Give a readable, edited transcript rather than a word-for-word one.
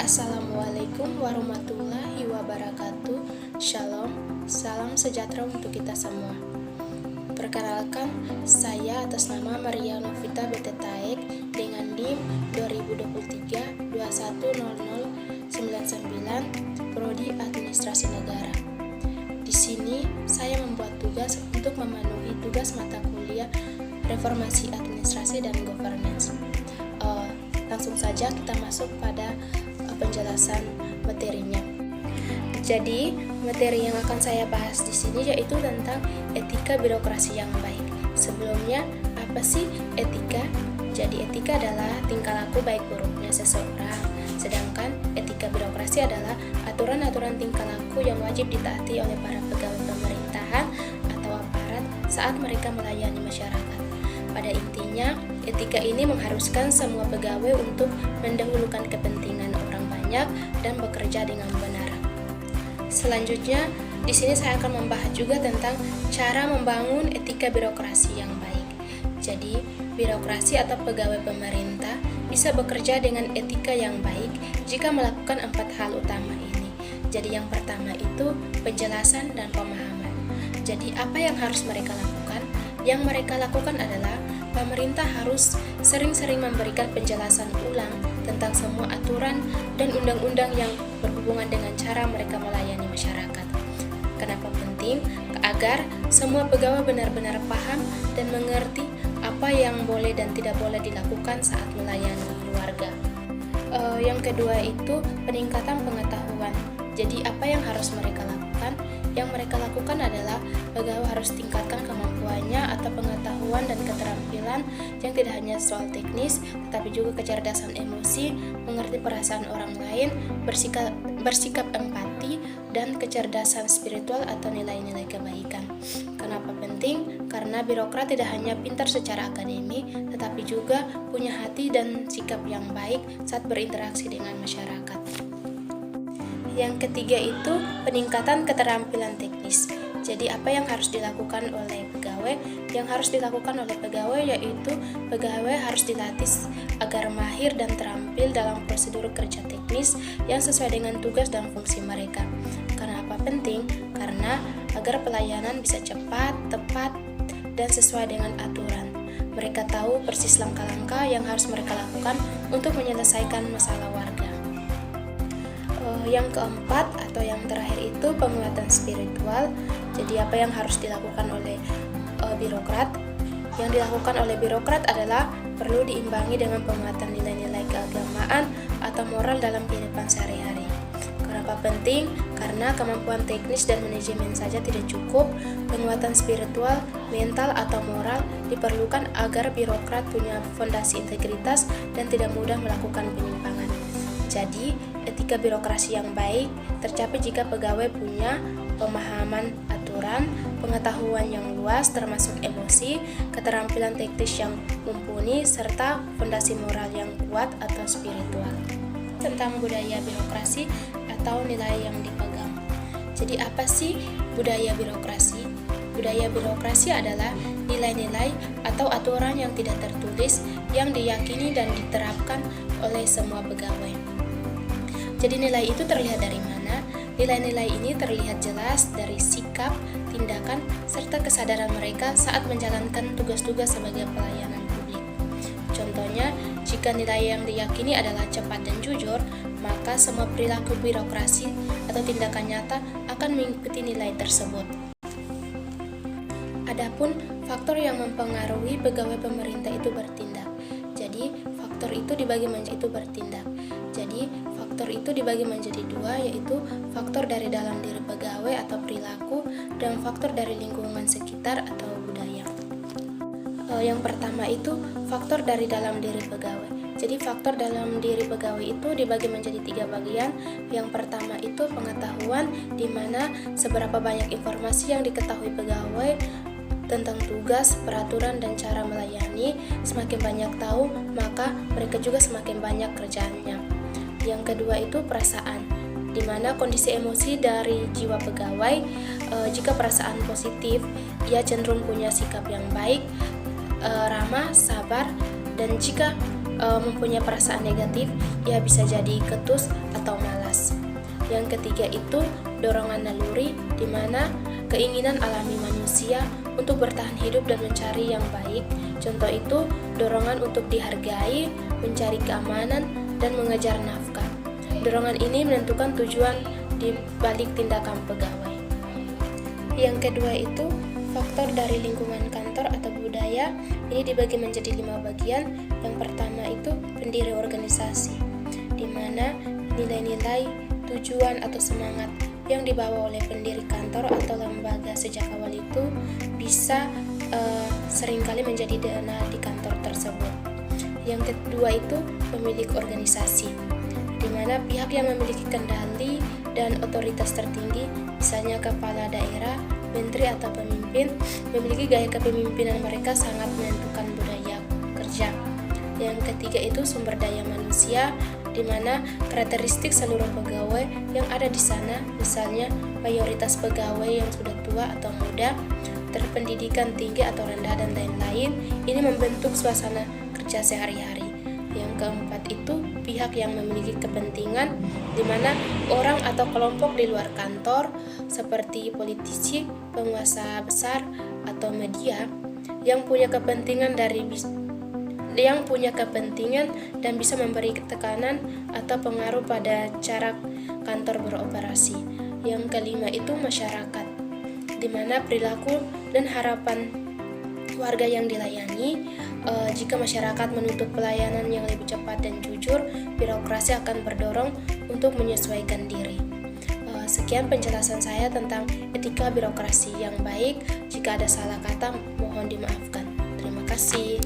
Assalamualaikum warahmatullahi wabarakatuh. Shalom, salam sejahtera untuk kita semua. Perkenalkan, saya atas nama Maria Novita Betetaek dengan NIM 2023-210099 Prodi Administrasi Negara. Di sini saya membuat tugas untuk memenuhi tugas mata kuliah Reformasi Administrasi dan Governance. Langsung saja kita masuk pada penjelasan materinya. Jadi, materi yang akan saya bahas di sini yaitu tentang etika birokrasi yang baik. Sebelumnya, apa sih etika? Jadi, etika adalah tingkah laku baik buruknya seseorang. Sedangkan etika birokrasi adalah aturan-aturan tingkah laku yang wajib ditaati oleh para pegawai pemerintahan atau aparat saat mereka melayani masyarakat. Pada intinya, etika ini mengharuskan semua pegawai untuk mendahulukan kepentingan orang banyak dan bekerja dengan benar. Selanjutnya, di sini saya akan membahas juga tentang cara membangun etika birokrasi yang baik. Jadi, birokrasi atau pegawai pemerintah bisa bekerja dengan etika yang baik jika melakukan 4 hal utama ini. Jadi, yang pertama itu penjelasan dan pemahaman. Jadi, apa yang harus mereka lakukan? Yang mereka lakukan adalah pemerintah harus sering-sering memberikan penjelasan ulang tentang semua aturan dan undang-undang yang berhubungan dengan cara mereka melayani masyarakat. Kenapa penting? Agar semua pegawai benar-benar paham dan mengerti apa yang boleh dan tidak boleh dilakukan saat melayani warga. Yang kedua itu peningkatan pengetahuan. Jadi apa yang harus mereka lakukan? Yang mereka lakukan adalah pegawai harus tingkatkan kemampuannya atau pengetahuan dan keterampilan yang tidak hanya soal teknis, tetapi juga kecerdasan emosi, mengerti perasaan orang lain, bersikap empati, dan kecerdasan spiritual atau nilai-nilai kebaikan. Kenapa penting? Karena birokrat tidak hanya pintar secara akademik, tetapi juga punya hati dan sikap yang baik saat berinteraksi dengan masyarakat. Yang ketiga itu peningkatan keterampilan teknis. Jadi apa yang harus dilakukan oleh pegawai? Yang harus dilakukan oleh pegawai yaitu pegawai harus dilatih agar mahir dan terampil dalam prosedur kerja teknis yang sesuai dengan tugas dan fungsi mereka. Kenapa penting? Karena agar pelayanan bisa cepat, tepat, dan sesuai dengan aturan. Mereka tahu persis langkah-langkah yang harus mereka lakukan untuk menyelesaikan masalah warga. Yang keempat atau yang terakhir itu penguatan spiritual. Jadi apa yang harus dilakukan oleh birokrat? Yang dilakukan oleh birokrat adalah perlu diimbangi dengan penguatan nilai-nilai keagamaan atau moral dalam kehidupan sehari-hari. Kenapa penting? Karena kemampuan teknis dan manajemen saja tidak cukup. Penguatan spiritual, mental atau moral diperlukan agar birokrat punya fondasi integritas dan tidak mudah melakukan penyimpangan. Jadi, etika birokrasi yang baik tercapai jika pegawai punya pemahaman aturan, pengetahuan yang luas termasuk emosi, keterampilan teknis yang mumpuni, serta fondasi moral yang kuat atau spiritual. Tentang budaya birokrasi atau nilai yang dipegang. Jadi apa sih budaya birokrasi? Budaya birokrasi adalah nilai-nilai atau aturan yang tidak tertulis yang diyakini dan diterapkan oleh semua pegawai. Jadi nilai itu terlihat dari mana? Nilai-nilai ini terlihat jelas dari sikap, tindakan, serta kesadaran mereka saat menjalankan tugas-tugas sebagai pelayanan publik. Contohnya, jika nilai yang diyakini adalah cepat dan jujur, maka semua perilaku birokrasi atau tindakan nyata akan mengikuti nilai tersebut. Adapun faktor yang mempengaruhi pegawai pemerintah itu bertindak. Jadi, faktor itu dibagi menjadi dua, yaitu faktor dari dalam diri pegawai atau perilaku dan faktor dari lingkungan sekitar atau budaya. Yang pertama itu faktor dari dalam diri pegawai. Jadi faktor dalam diri pegawai itu dibagi menjadi 3 bagian. Yang pertama itu pengetahuan, di mana seberapa banyak informasi yang diketahui pegawai tentang tugas, peraturan, dan cara melayani. Semakin banyak tahu, maka mereka juga semakin banyak kerjaannya. Yang kedua itu perasaan, di mana kondisi emosi dari jiwa pegawai. Jika perasaan positif, ia cenderung punya sikap yang baik, ramah, sabar, dan jika mempunyai perasaan negatif, ia bisa jadi ketus Yang ketiga itu dorongan naluri, di mana keinginan alami manusia untuk bertahan hidup dan mencari yang baik. Contoh itu dorongan untuk dihargai, mencari keamanan, dan mengejar nafkah. Dorongan ini menentukan tujuan di balik tindakan pegawai. Yang kedua itu faktor dari lingkungan kantor atau budaya. Ini dibagi menjadi 5 bagian. Yang pertama itu pendiri organisasi, di mana nilai-nilai, tujuan atau semangat yang dibawa oleh pendiri kantor atau lembaga sejak awal itu bisa seringkali menjadi DNA di kantor tersebut. Yang kedua itu pemilik organisasi, di mana pihak yang memiliki kendali dan otoritas tertinggi, misalnya kepala daerah, menteri atau pemimpin, memiliki gaya kepemimpinan mereka sangat menentukan budaya kerja. Yang ketiga itu sumber daya manusia, di mana karakteristik seluruh pegawai yang ada di sana, misalnya mayoritas pegawai yang sudah tua atau muda, terpendidikan tinggi atau rendah, dan lain-lain. Ini membentuk suasana kerja sehari-hari. Yang keempat itu pihak yang memiliki kepentingan, di mana orang atau kelompok di luar kantor seperti politisi, penguasa besar, atau media yang punya kepentingan dan bisa memberi tekanan atau pengaruh pada cara kantor beroperasi. Yang kelima itu masyarakat, di mana perilaku dan harapan warga yang dilayani. Jika masyarakat menuntut pelayanan yang lebih cepat dan jujur, birokrasi akan berdorong untuk menyesuaikan diri. Sekian penjelasan saya tentang etika birokrasi yang baik. Jika ada salah kata, mohon dimaafkan. Terima kasih.